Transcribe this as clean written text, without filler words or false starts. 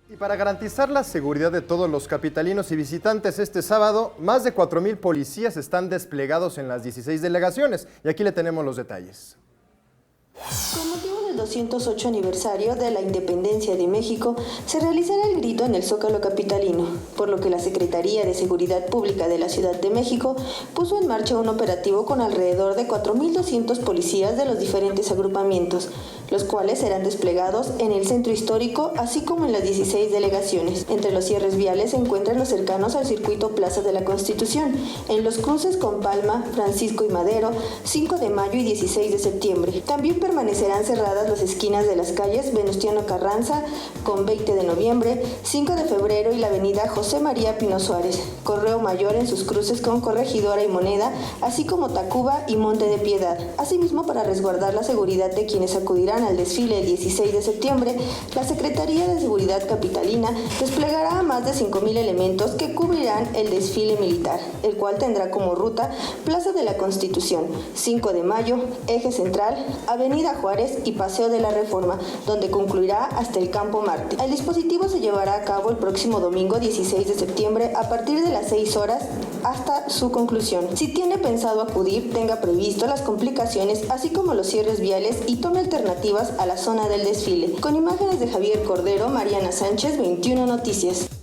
Y para garantizar la seguridad de todos los capitalinos y visitantes este sábado, más de 4,000 policías están desplegados en las 16 delegaciones. Y aquí le tenemos los detalles. Con motivo del 208 aniversario de la Independencia de México, se realizará el grito en el Zócalo capitalino, por lo que la Secretaría de Seguridad Pública de la Ciudad de México puso en marcha un operativo con alrededor de 4,200 policías de los diferentes agrupamientos, los cuales serán desplegados en el centro histórico, así como en las 16 delegaciones. Entre los cierres viales se encuentran los cercanos al circuito Plaza de la Constitución, en los cruces con Palma, Francisco y Madero, 5 de mayo y 16 de septiembre. También permanecerán cerradas las esquinas de las calles Venustiano Carranza con 20 de noviembre, 5 de febrero y la avenida José María Pino Suárez, Correo Mayor en sus cruces con Corregidora y Moneda, así como Tacuba y Monte de Piedad. Asimismo, para resguardar la seguridad de quienes acudirán al desfile el 16 de septiembre, la Secretaría de Seguridad Capitalina desplegará a más de 5,000 elementos que cubrirán el desfile militar, el cual tendrá como ruta Plaza de la Constitución, 5 de mayo, Eje Central, Avenida Juárez y Paseo de la Reforma, donde concluirá hasta el Campo Marte. El dispositivo se llevará a cabo el próximo domingo 16 de septiembre a partir de las 6 horas hasta su conclusión. Si tiene pensado acudir, tenga previsto las complicaciones, así como los cierres viales y tome alternativas a la zona del desfile. Con imágenes de Javier Cordero, Mariana Sánchez, 21 Noticias.